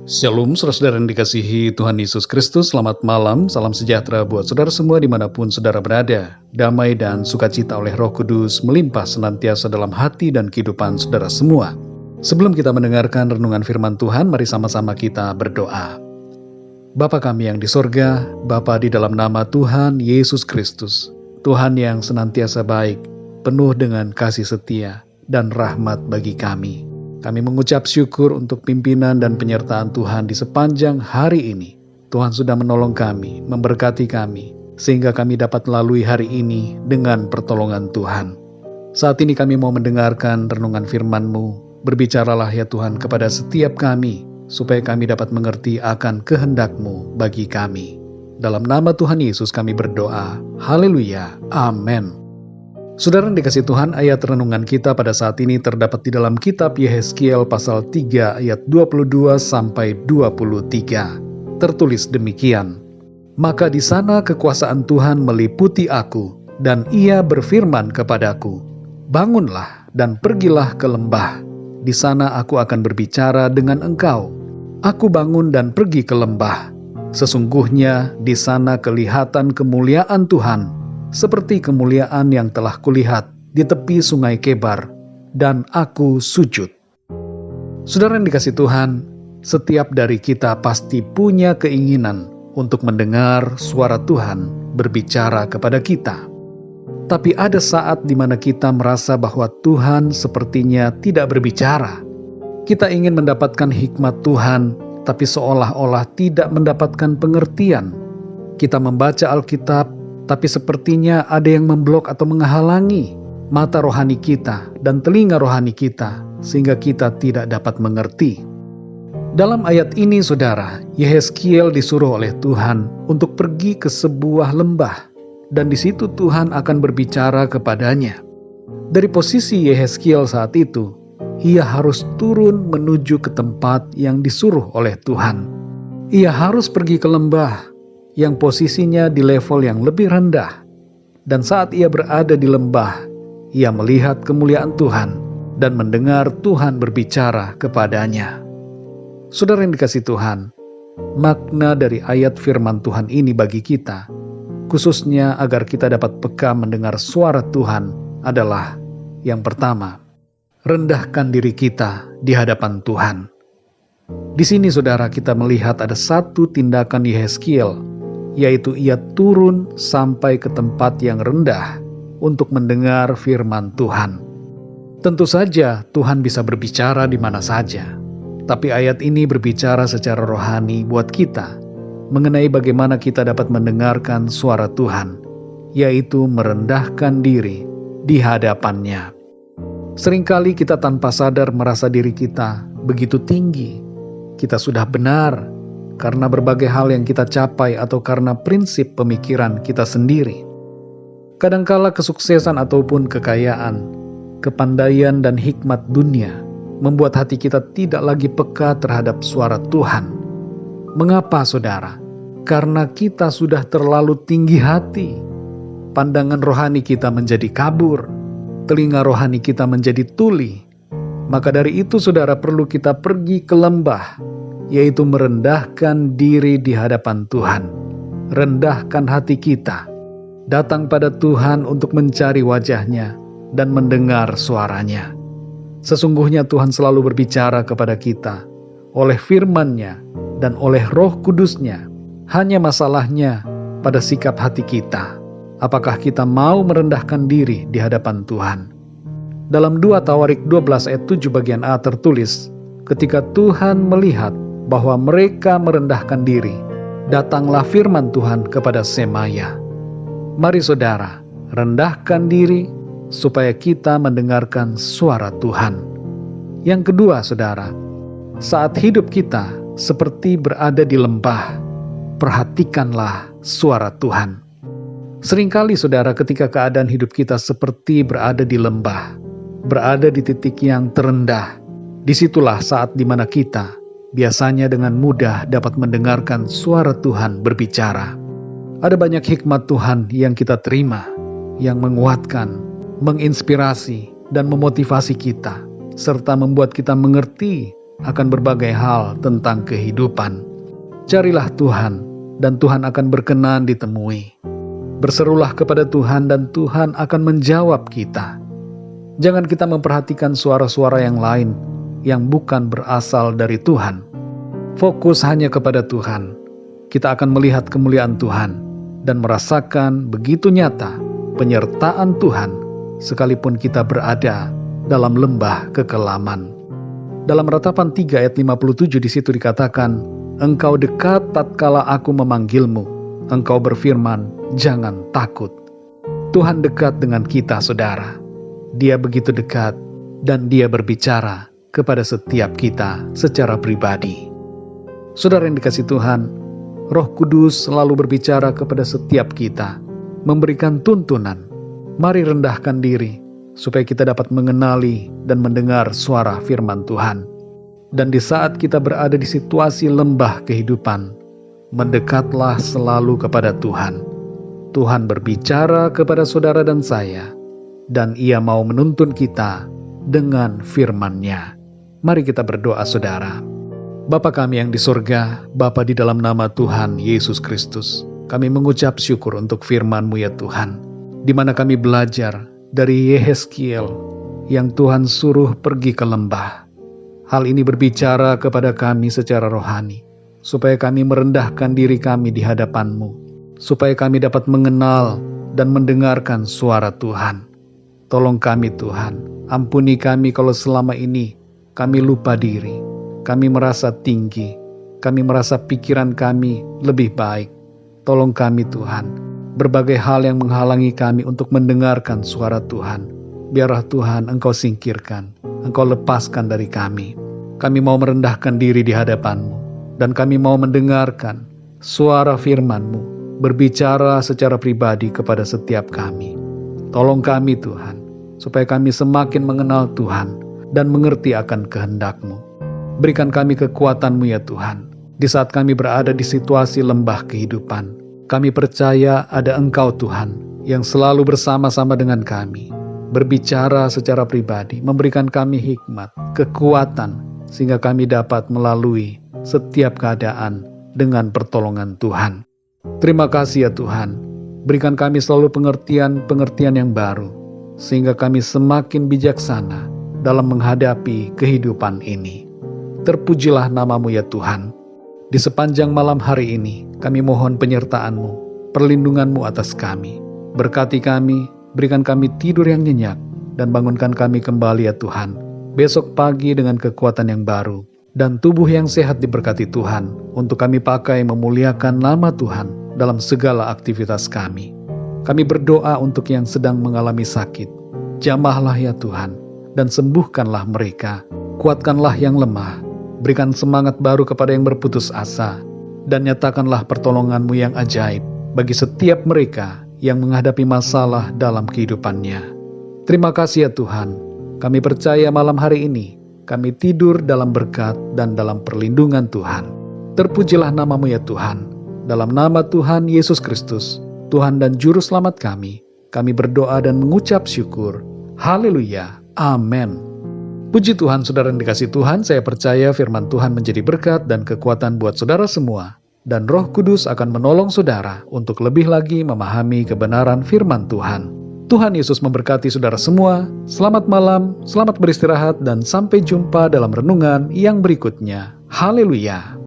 Shalom, saudara-saudara yang dikasihi Tuhan Yesus Kristus. Selamat malam, salam sejahtera buat saudara semua dimanapun saudara berada. Damai dan sukacita oleh Roh Kudus melimpah senantiasa dalam hati dan kehidupan saudara semua. Sebelum kita mendengarkan renungan firman Tuhan, mari sama-sama kita berdoa. Bapa kami yang di sorga, Bapa di dalam nama Tuhan Yesus Kristus, Tuhan yang senantiasa baik, penuh dengan kasih setia dan rahmat bagi kami. Kami mengucap syukur untuk pimpinan dan penyertaan Tuhan di sepanjang hari ini. Tuhan sudah menolong kami, memberkati kami, sehingga kami dapat melalui hari ini dengan pertolongan Tuhan. Saat ini kami mau mendengarkan renungan firman-Mu. Berbicaralah ya Tuhan kepada setiap kami, supaya kami dapat mengerti akan kehendak-Mu bagi kami. Dalam nama Tuhan Yesus kami berdoa. Haleluya. Amin. Saudara yang dikasihi Tuhan, ayat renungan kita pada saat ini terdapat di dalam kitab Yehezkiel pasal 3 ayat 22 sampai 23. Tertulis demikian. Maka di sana kekuasaan Tuhan meliputi aku, dan Ia berfirman kepadaku, bangunlah dan pergilah ke lembah. Di sana aku akan berbicara dengan engkau. Aku bangun dan pergi ke lembah. Sesungguhnya di sana kelihatan kemuliaan Tuhan, seperti kemuliaan yang telah kulihat di tepi sungai Kebar, dan aku sujud. Saudara yang dikasihi Tuhan, setiap dari kita pasti punya keinginan untuk mendengar suara Tuhan berbicara kepada kita. Tapi ada saat di mana kita merasa bahwa Tuhan sepertinya tidak berbicara. Kita ingin mendapatkan hikmat Tuhan, tapi seolah-olah tidak mendapatkan pengertian. Kita membaca Alkitab, tapi sepertinya ada yang memblok atau menghalangi mata rohani kita dan telinga rohani kita, sehingga kita tidak dapat mengerti. Dalam ayat ini, saudara, Yehezkiel disuruh oleh Tuhan untuk pergi ke sebuah lembah, dan di situ Tuhan akan berbicara kepadanya. Dari posisi Yehezkiel saat itu, ia harus turun menuju ke tempat yang disuruh oleh Tuhan. Ia harus pergi ke lembah yang posisinya di level yang lebih rendah. Dan saat ia berada di lembah, ia melihat kemuliaan Tuhan dan mendengar Tuhan berbicara kepadanya. Saudara yang dikasihi Tuhan, makna dari ayat firman Tuhan ini bagi kita, khususnya agar kita dapat peka mendengar suara Tuhan, adalah yang pertama, rendahkan diri kita di hadapan Tuhan. Di sini saudara, kita melihat ada satu tindakan Yehezkiel, yaitu ia turun sampai ke tempat yang rendah untuk mendengar firman Tuhan. Tentu saja Tuhan bisa berbicara di mana saja, tapi ayat ini berbicara secara rohani buat kita, mengenai bagaimana kita dapat mendengarkan suara Tuhan, yaitu merendahkan diri di hadapannya. Seringkali kita tanpa sadar merasa diri kita begitu tinggi, kita sudah benar, karena berbagai hal yang kita capai atau karena prinsip pemikiran kita sendiri. Kadangkala kesuksesan ataupun kekayaan, kepandaian dan hikmat dunia membuat hati kita tidak lagi peka terhadap suara Tuhan. Mengapa, saudara? Karena kita sudah terlalu tinggi hati. Pandangan rohani kita menjadi kabur, telinga rohani kita menjadi tuli. Maka dari itu, saudara, perlu kita pergi ke lembah, yaitu merendahkan diri di hadapan Tuhan. Rendahkan hati kita, datang pada Tuhan untuk mencari wajah-Nya dan mendengar suaranya. Sesungguhnya Tuhan selalu berbicara kepada kita oleh firman-Nya dan oleh Roh Kudus-Nya. Hanya masalahnya pada sikap hati kita. Apakah kita mau merendahkan diri di hadapan Tuhan? Dalam 2 Tawarik 12 ayat 7 bagian A tertulis, ketika Tuhan melihat bahwa mereka merendahkan diri, datanglah firman Tuhan kepada Semaya. Mari saudara, rendahkan diri supaya kita mendengarkan suara Tuhan. Yang kedua, saudara, saat hidup kita seperti berada di lembah, perhatikanlah suara Tuhan. Seringkali, saudara, ketika keadaan hidup kita seperti berada di lembah, berada di titik yang terendah, disitulah saat dimana kita biasanya dengan mudah dapat mendengarkan suara Tuhan berbicara. Ada banyak hikmat Tuhan yang kita terima, yang menguatkan, menginspirasi, dan memotivasi kita, serta membuat kita mengerti akan berbagai hal tentang kehidupan. Carilah Tuhan, dan Tuhan akan berkenan ditemui. Berserulah kepada Tuhan dan Tuhan akan menjawab kita. Jangan kita memperhatikan suara-suara yang lain yang bukan berasal dari Tuhan. Fokus hanya kepada Tuhan. Kita akan melihat kemuliaan Tuhan dan merasakan begitu nyata penyertaan Tuhan sekalipun kita berada dalam lembah kekelaman. Dalam Ratapan 3 ayat 57 di situ dikatakan, "Engkau dekat tatkala aku memanggilmu, Engkau berfirman, jangan takut." Tuhan dekat dengan kita, saudara. Dia begitu dekat dan Dia berbicara kepada setiap kita secara pribadi. Saudara yang dikasihi Tuhan, Roh Kudus selalu berbicara kepada setiap kita, memberikan tuntunan. Mari rendahkan diri, supaya kita dapat mengenali dan mendengar suara firman Tuhan. Dan di saat kita berada di situasi lembah kehidupan, mendekatlah selalu kepada Tuhan. Tuhan berbicara kepada saudara dan saya, dan Ia mau menuntun kita dengan firman-Nya. Mari kita berdoa, saudara. Bapa kami yang di surga, Bapa di dalam nama Tuhan Yesus Kristus, kami mengucap syukur untuk firman-Mu ya Tuhan, di mana kami belajar dari Yehezkiel yang Tuhan suruh pergi ke lembah. Hal ini berbicara kepada kami secara rohani, supaya kami merendahkan diri kami di hadapan-Mu, supaya kami dapat mengenal dan mendengarkan suara Tuhan. Tolong kami Tuhan, ampuni kami kalau selama ini kami lupa diri, kami merasa tinggi, kami merasa pikiran kami lebih baik. Tolong kami Tuhan, berbagai hal yang menghalangi kami untuk mendengarkan suara Tuhan, biarlah Tuhan Engkau singkirkan, Engkau lepaskan dari kami. Kami mau merendahkan diri di hadapan-Mu, dan kami mau mendengarkan suara firman-Mu, berbicara secara pribadi kepada setiap kami. Tolong kami Tuhan, supaya kami semakin mengenal Tuhan, dan mengerti akan kehendak-Mu. Berikan kami kekuatan-Mu ya Tuhan, di saat kami berada di situasi lembah kehidupan. Kami percaya ada Engkau Tuhan yang selalu bersama-sama dengan kami, berbicara secara pribadi, memberikan kami hikmat, kekuatan, sehingga kami dapat melalui setiap keadaan dengan pertolongan Tuhan. Terima kasih ya Tuhan, berikan kami selalu pengertian-pengertian yang baru, sehingga kami semakin bijaksana dalam menghadapi kehidupan ini. Terpujilah nama-Mu ya Tuhan. Di sepanjang malam hari ini, kami mohon penyertaan-Mu, perlindungan-Mu atas kami. Berkati kami, berikan kami tidur yang nyenyak, dan bangunkan kami kembali ya Tuhan, besok pagi dengan kekuatan yang baru, dan tubuh yang sehat diberkati Tuhan, untuk kami pakai memuliakan nama Tuhan dalam segala aktivitas kami. Kami berdoa untuk yang sedang mengalami sakit. Jamahlah ya Tuhan, dan sembuhkanlah mereka. Kuatkanlah yang lemah. Berikan semangat baru kepada yang berputus asa, dan nyatakanlah pertolongan-Mu yang ajaib bagi setiap mereka yang menghadapi masalah dalam kehidupannya. Terima kasih ya Tuhan, kami percaya malam hari ini, kami tidur dalam berkat dan dalam perlindungan Tuhan. Terpujilah nama-Mu ya Tuhan, dalam nama Tuhan Yesus Kristus, Tuhan dan Juru Selamat kami berdoa dan mengucap syukur. Haleluya, amin. Puji Tuhan, saudara yang dikasihi Tuhan, saya percaya firman Tuhan menjadi berkat dan kekuatan buat saudara semua. Dan Roh Kudus akan menolong saudara untuk lebih lagi memahami kebenaran firman Tuhan. Tuhan Yesus memberkati saudara semua. Selamat malam, selamat beristirahat, dan sampai jumpa dalam renungan yang berikutnya. Haleluya.